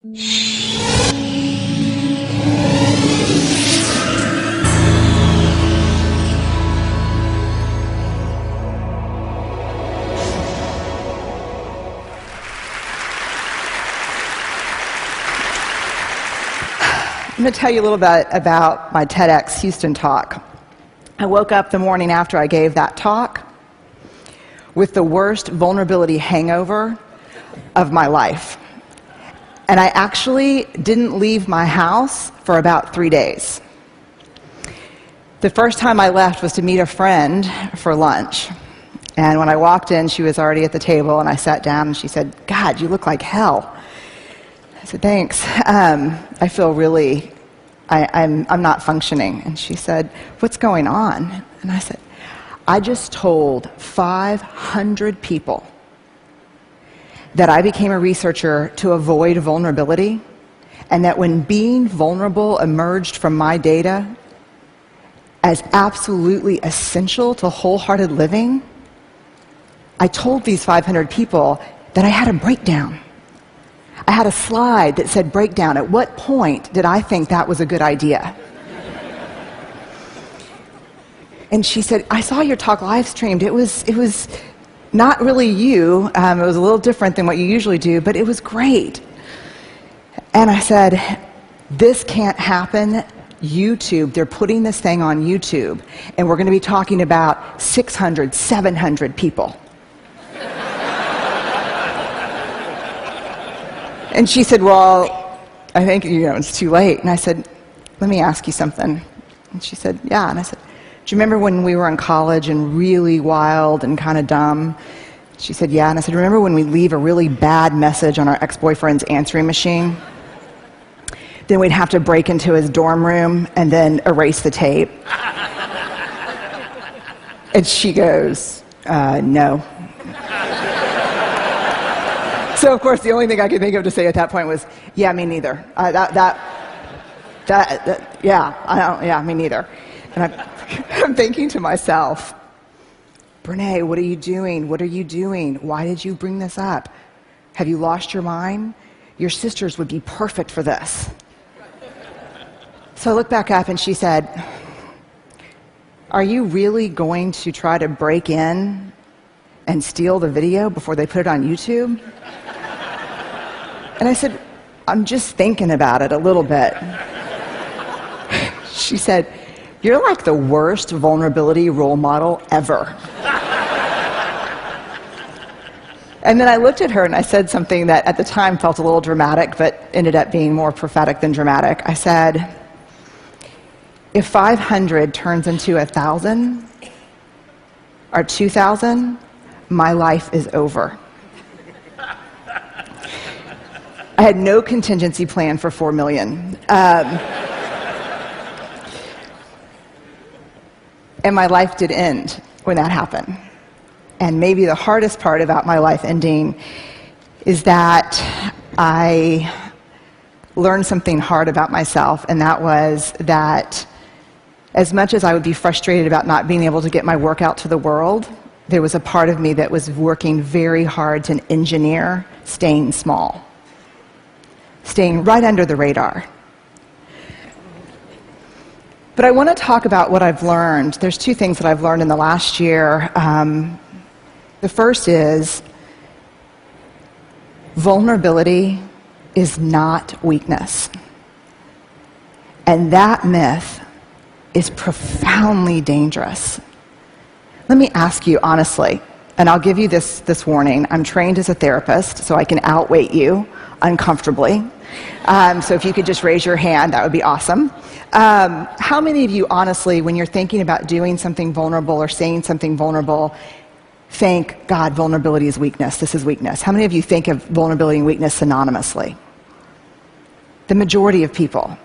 I'm going to tell you a little bit about my TEDx Houston talk. I woke up the morning after I gave that talk with the worst vulnerability hangover of my life. And I actually didn't leave my house for about 3 days. The first time I left was to meet a friend for lunch. And when I walked in, she was already at the table, and I sat down, and she said, "God, you look like hell." I said, "Thanks. I feel really, I'm not functioning." And she said, "What's going on?" And I said, "I just told 500 people that I became a researcher to avoid vulnerability, and that when being vulnerable emerged from my data as absolutely essential to wholehearted living, I told these 500 people that I had a breakdown. I had a slide that said breakdown. At what point did I think that was a good idea?" And she said, "I saw your talk live streamed. It was not really you. It was a little different than what you usually do, but it was great." And I said, "This can't happen. YouTube, they're putting this thing on YouTube, and we're going to be talking about 600, 700 people." And she said, "Well, I think, it's too late." And I said, "Let me ask you something." And she said, "Yeah." And I said, "Do you remember when we were in college and really wild and kind of dumb?" She said, "Yeah." And I said, "Remember when we leave a really bad message on our ex-boyfriend's answering machine? Then we'd have to break into his dorm room and then erase the tape." And she goes, "No." So, of course, the only thing I could think of to say at that point was, "Yeah, me neither. Yeah, me neither." And I'm thinking to myself, "Brene, what are you doing? What are you doing? Why did you bring this up? Have you lost your mind? Your sisters would be perfect for this." So I looked back up, and she said, "Are you really going to try to break in and steal the video before they put it on YouTube?" And I said, "I'm just thinking about it a little bit." She said, "You're like the worst vulnerability role model ever." And then I looked at her and I said something that at the time felt a little dramatic, but ended up being more prophetic than dramatic. I said, "If 500 turns into 1,000 or 2,000, my life is over." I had no contingency plan for 4 million. And my life did end when that happened. And maybe the hardest part about my life ending is that I learned something hard about myself, and that was that as much as I would be frustrated about not being able to get my work out to the world, there was a part of me that was working very hard to engineer staying small, staying right under the radar. But I want to talk about what I've learned. There's 2 things that I've learned in the last year. The first is vulnerability is not weakness. And that myth is profoundly dangerous. Let me ask you honestly, and I'll give you this warning. I'm trained as a therapist, so I can outweight you uncomfortably. So if you could just raise your hand, that would be awesome. How many of you, honestly, when you're thinking about doing something vulnerable or saying something vulnerable, think, "God, vulnerability is weakness. This is weakness"? How many of you think of vulnerability and weakness synonymously? The majority of people.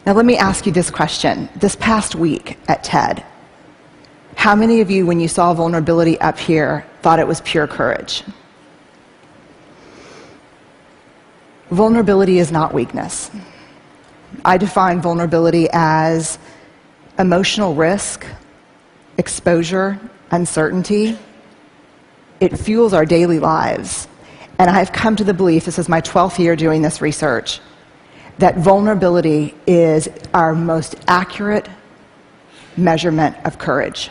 Now let me ask you this question. This past week at TED, how many of you, when you saw vulnerability up here, thought it was pure courage? Vulnerability is not weakness. I define vulnerability as emotional risk, exposure, uncertainty. It fuels our daily lives. and I've come to the belief, this is my 12th year doing this research, that vulnerability is our most accurate measurement of courage.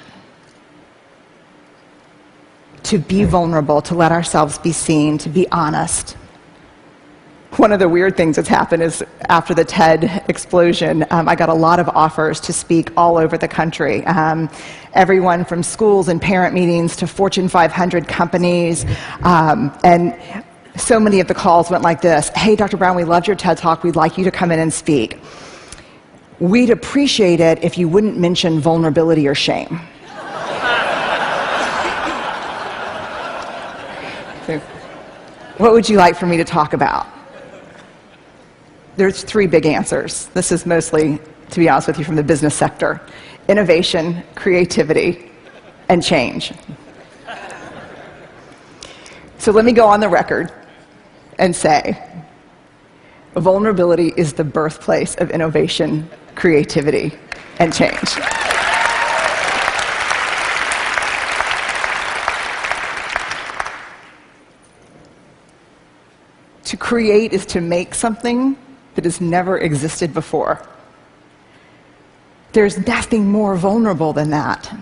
To be vulnerable, to let ourselves be seen, to be honest. One of the weird things that's happened is after the TED explosion, I got a lot of offers to speak all over the country. Everyone from schools and parent meetings to Fortune 500 companies. And so many of the calls went like this: hey, Dr. Brown, we loved your TED Talk. We'd like you to come in and speak. We'd appreciate it if you wouldn't mention vulnerability or shame. So, what would you like for me to talk about? There's 3 big answers. This is mostly, to be honest with you, from the business sector: innovation, creativity, and change. So let me go on the record and say, vulnerability is the birthplace of innovation, creativity, and change. To create is to make something that has never existed before. There's nothing more vulnerable than that.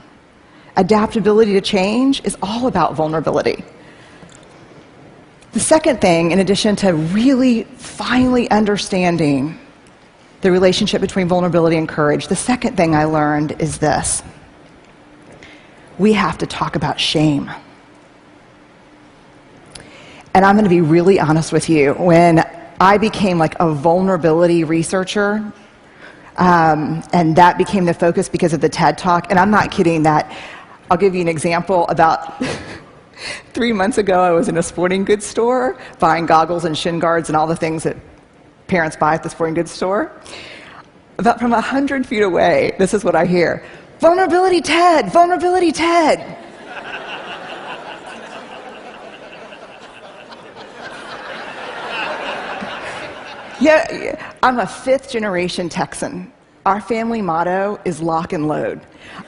Adaptability to change is all about vulnerability. The second thing, in addition to really finally understanding the relationship between vulnerability and courage, the second thing I learned is this: we have to talk about shame. And I'm going to be really honest with you. When I became like a vulnerability researcher, and that became the focus because of the TED Talk, and I'm not kidding that. I'll give you an example. About 3 months ago, I was in a sporting goods store buying goggles and shin guards and all the things that parents buy at the sporting goods store. About from 100 feet away, this is what I hear: vulnerability TED, vulnerability TED. Yeah, I'm a 5th generation Texan. Our family motto is lock and load.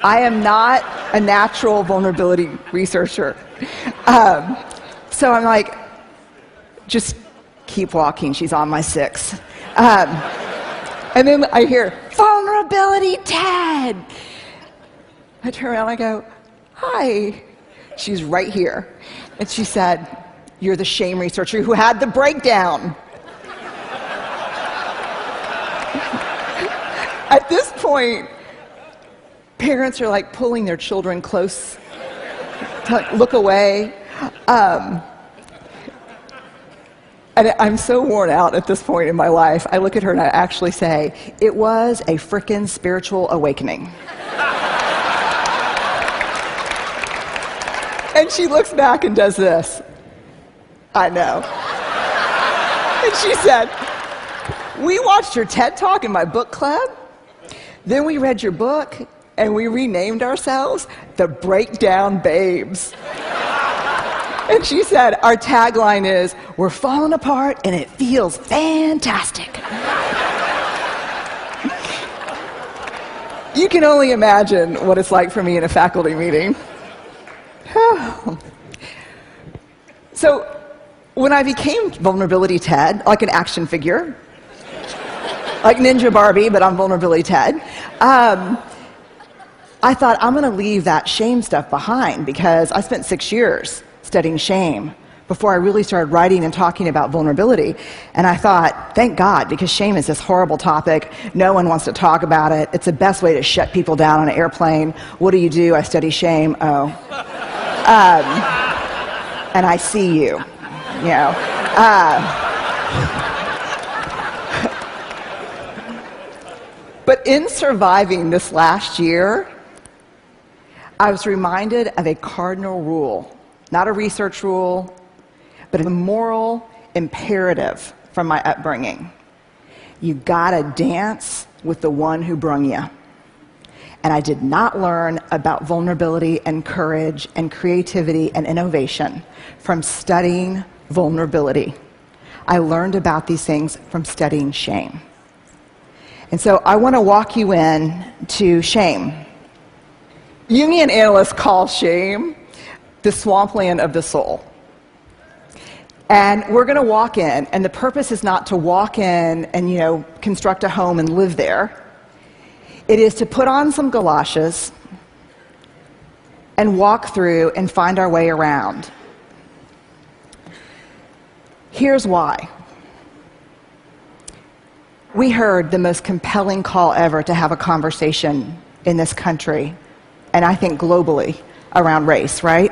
I am not a natural vulnerability researcher. So I'm like, just keep walking, she's on my 6th. And then I hear, vulnerability TED. I turn around and I go, hi. She's right here. And she said, you're the shame researcher who had the breakdown. At this point, parents are like pulling their children close to like, look away. And I'm so worn out at this point in my life. I look at her and I actually say, it was a frickin' spiritual awakening. And she looks back and does this. I know. And she said, we watched your TED Talk in my book club. Then we read your book, and we renamed ourselves the Breakdown Babes. And she said, our tagline is, we're falling apart, and it feels fantastic. You can only imagine what it's like for me in a faculty meeting. So when I became Vulnerability TED, like an action figure, like Ninja Barbie, but I'm Vulnerability TED, I thought, I'm going to leave that shame stuff behind, because I spent 6 years studying shame before I really started writing and talking about vulnerability. And I thought, thank God, because shame is this horrible topic. No one wants to talk about it. It's the best way to shut people down on an airplane. What do? I study shame. Oh. And I see you, you know. But in surviving this last year, I was reminded of a cardinal rule, not a research rule, but a moral imperative from my upbringing. You gotta dance with the one who brung you. And I did not learn about vulnerability and courage and creativity and innovation from studying vulnerability. I learned about these things from studying shame. And so I want to walk you in to shame. Jungian analysts call shame the swampland of the soul. And we're going to walk in, and the purpose is not to walk in and, construct a home and live there. It is to put on some galoshes and walk through and find our way around. Here's why. We heard the most compelling call ever to have a conversation in this country, and I think globally, around race, right?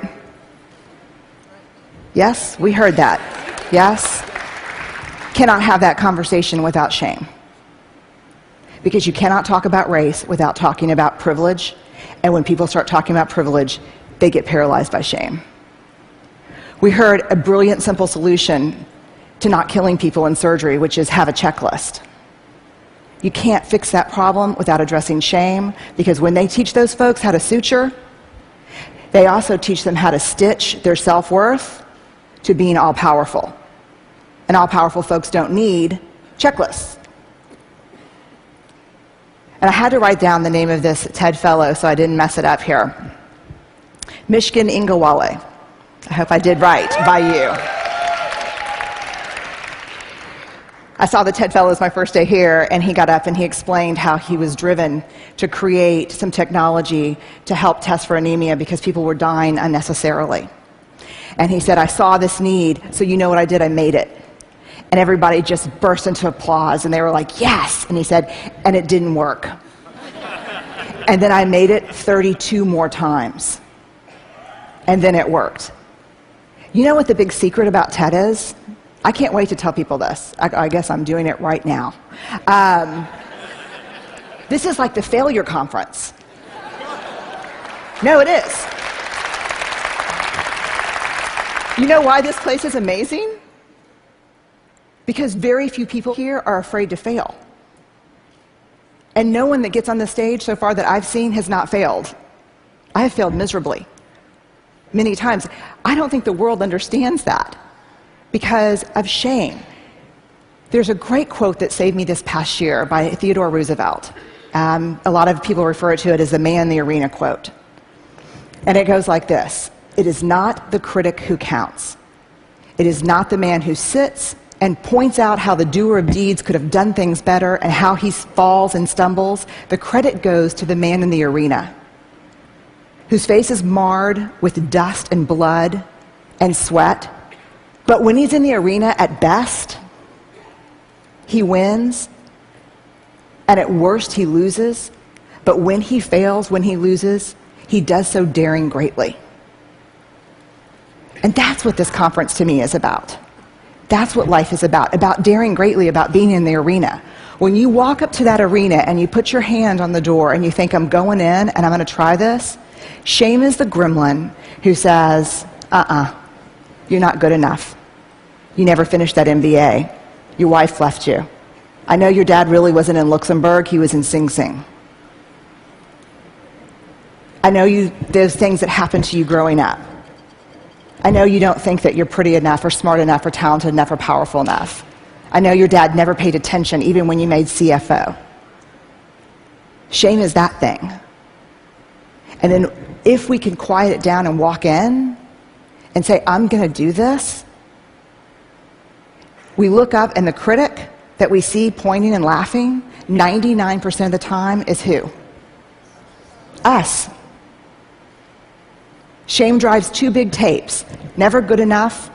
Yes, we heard that. Yes? Cannot have that conversation without shame. Because you cannot talk about race without talking about privilege, and when people start talking about privilege, they get paralyzed by shame. We heard a brilliant, simple solution to not killing people in surgery, which is have a checklist. You can't fix that problem without addressing shame, because when they teach those folks how to suture, they also teach them how to stitch their self-worth to being all-powerful. And all-powerful folks don't need checklists. And I had to write down the name of this TED Fellow so I didn't mess it up here. Mishkin Ingawale. I hope I did right by you. I saw the TED Fellows my first day here, and he got up and he explained how he was driven to create some technology to help test for anemia because people were dying unnecessarily. And he said, I saw this need, so you know what I did? I made it. And everybody just burst into applause, and they were like, yes! And he said, and it didn't work. And then I made it 32 more times. And then it worked. You know what the big secret about TED is? I can't wait to tell people this. I guess I'm doing it right now. This is like the failure conference. No, it is. You know why this place is amazing? Because very few people here are afraid to fail. And no one that gets on the stage so far that I've seen has not failed. I have failed miserably, many times. I don't think the world understands that because of shame. There's a great quote that saved me this past year by Theodore Roosevelt. A lot of people refer to it as the man in the arena quote. And it goes like this: it is not the critic who counts. It is not the man who sits and points out how the doer of deeds could have done things better and how he falls and stumbles. The credit goes to the man in the arena, whose face is marred with dust and blood and sweat. But when he's in the arena, at best, he wins, and at worst, he loses. But when he fails, when he loses, he does so daring greatly. And that's what this conference to me is about. That's what life is about daring greatly, about being in the arena. When you walk up to that arena and you put your hand on the door and you think, I'm going in and I'm going to try this, shame is the gremlin who says, you're not good enough. You never finished that MBA. Your wife left you. I know your dad really wasn't in Luxembourg, he was in Sing Sing. I know those things that happened to you growing up. I know you don't think that you're pretty enough or smart enough or talented enough or powerful enough. I know your dad never paid attention even when you made CFO. Shame is that thing. And then if we can quiet it down and walk in and say, I'm going to do this, we look up and the critic that we see pointing and laughing 99% of the time is who? Us. Shame drives two big tapes, never good enough,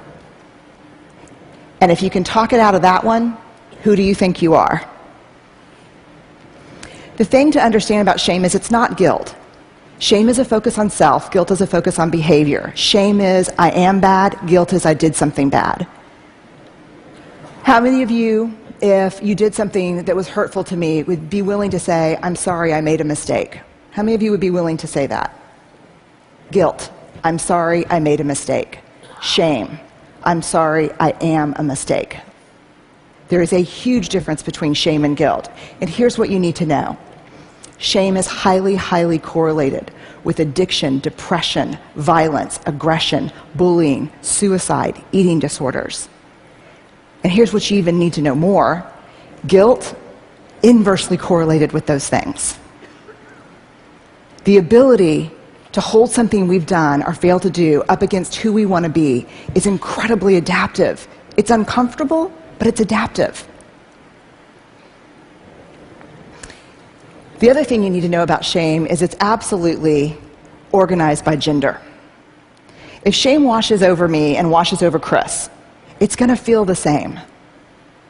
and if you can talk it out of that one, who do you think you are? The thing to understand about shame is it's not guilt. Shame is a focus on self, guilt is a focus on behavior. Shame is I am bad, guilt is I did something bad. How many of you, if you did something that was hurtful to me, would be willing to say, I'm sorry, I made a mistake? How many of you would be willing to say that? Guilt. I'm sorry, I made a mistake. Shame. I'm sorry, I am a mistake. There is a huge difference between shame and guilt. And here's what you need to know. Shame is highly, highly correlated with addiction, depression, violence, aggression, bullying, suicide, eating disorders. And here's what you even need to know more. Guilt, inversely correlated with those things. The ability to hold something we've done or failed to do up against who we want to be is incredibly adaptive. It's uncomfortable, but it's adaptive. The other thing you need to know about shame is it's absolutely organized by gender. If shame washes over me and washes over Chris, it's going to feel the same.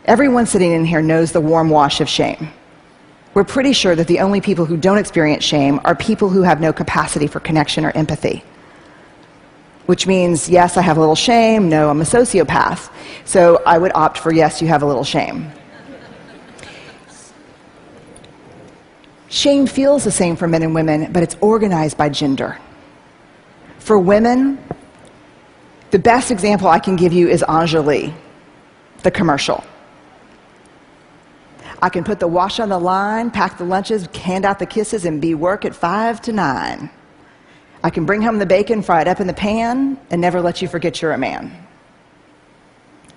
Everyone sitting in here knows the warm wash of shame. We're pretty sure that the only people who don't experience shame are people who have no capacity for connection or empathy. Which means, yes, I have a little shame, no, I'm a sociopath. So I would opt for yes, you have a little shame. Shame feels the same for men and women, but it's organized by gender. For women, the best example I can give you is Anjali, the commercial. I can put the wash on the line, pack the lunches, hand out the kisses, and be work at 5 to 9. I can bring home the bacon, fry it up in the pan, and never let you forget you're a man.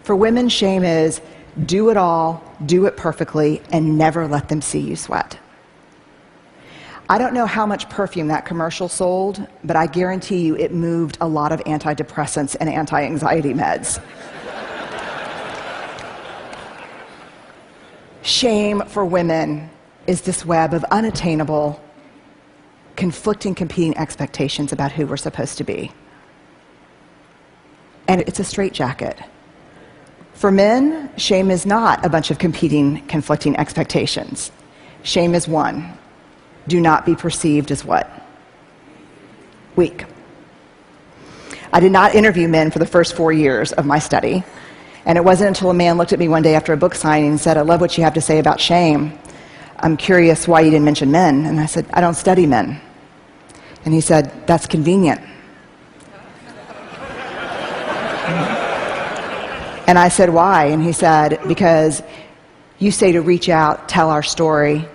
For women, shame is do it all, do it perfectly, and never let them see you sweat. I don't know how much perfume that commercial sold, but I guarantee you it moved a lot of antidepressants and anti-anxiety meds. Shame for women is this web of unattainable, conflicting, competing expectations about who we're supposed to be. And it's a straitjacket. For men, shame is not a bunch of competing, conflicting expectations. Shame is one. Do not be perceived as what? Weak. I did not interview men for the first 4 years of my study. And it wasn't until a man looked at me one day after a book signing and said, I love what you have to say about shame. I'm curious why you didn't mention men. And I said, I don't study men. And he said, that's convenient. And I said, why? And he said, because you say to reach out, tell our story,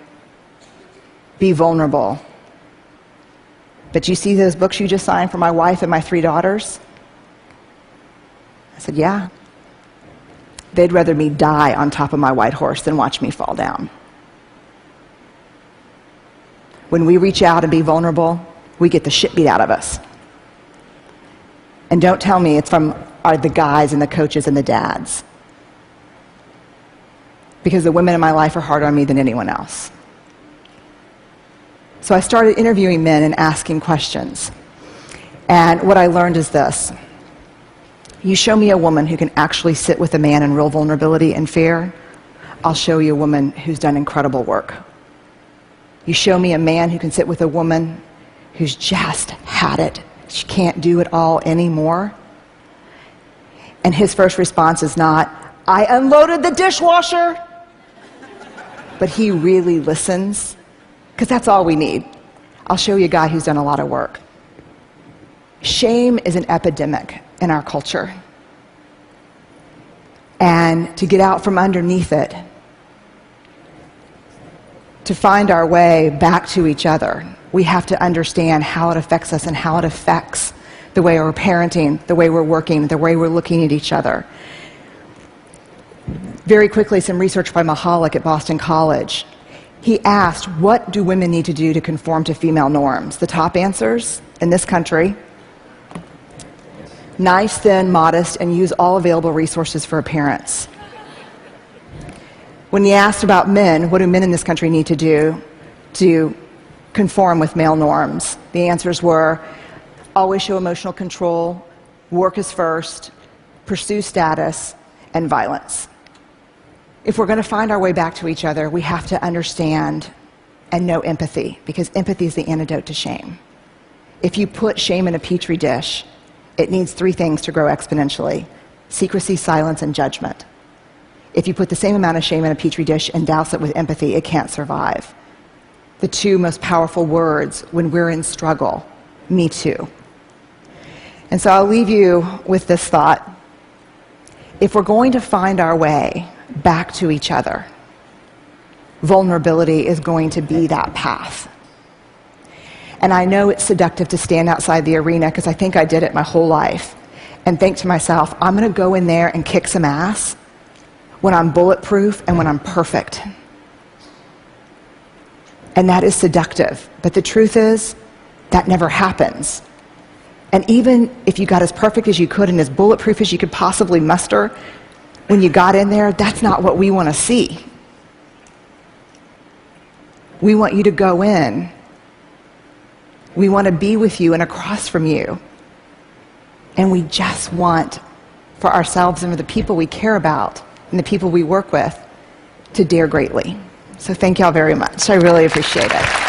be vulnerable. But you see those books you just signed for my wife and my 3 daughters? I said, yeah. They'd rather me die on top of my white horse than watch me fall down. When we reach out and be vulnerable, we get the shit beat out of us. And don't tell me it's from the guys and the coaches and the dads. Because the women in my life are harder on me than anyone else. So I started interviewing men and asking questions. And what I learned is this. You show me a woman who can actually sit with a man in real vulnerability and fear, I'll show you a woman who's done incredible work. You show me a man who can sit with a woman who's just had it. She can't do it all anymore. And his first response is not, I unloaded the dishwasher. But he really listens, because that's all we need. I'll show you a guy who's done a lot of work. Shame is an epidemic in our culture. And to get out from underneath it, to find our way back to each other, we have to understand how it affects us and how it affects the way we're parenting, the way we're working, the way we're looking at each other. Very quickly, some research by Mahalik at Boston College. He asked, what do women need to do to conform to female norms? The top answers in this country: nice, thin, modest, and use all available resources for appearance. When he asked about men, what do men in this country need to do to conform with male norms? The answers were: always show emotional control, work is first, pursue status, and violence. If we're going to find our way back to each other, we have to understand and know empathy, because empathy is the antidote to shame. If you put shame in a petri dish, it needs 3 things to grow exponentially: secrecy, silence, and judgment. If you put the same amount of shame in a petri dish and douse it with empathy, it can't survive. The 2 most powerful words when we're in struggle: me too. And so I'll leave you with this thought. If we're going to find our way back to each other, vulnerability is going to be that path. And I know it's seductive to stand outside the arena, because I think I did it my whole life, and think to myself, I'm going to go in there and kick some ass when I'm bulletproof and when I'm perfect. And that is seductive. But the truth is, that never happens. And even if you got as perfect as you could and as bulletproof as you could possibly muster, when you got in there, that's not what we want to see. We want you to go in. We want to be with you and across from you. And we just want for ourselves and for the people we care about and the people we work with to dare greatly. So thank y'all very much. I really appreciate it.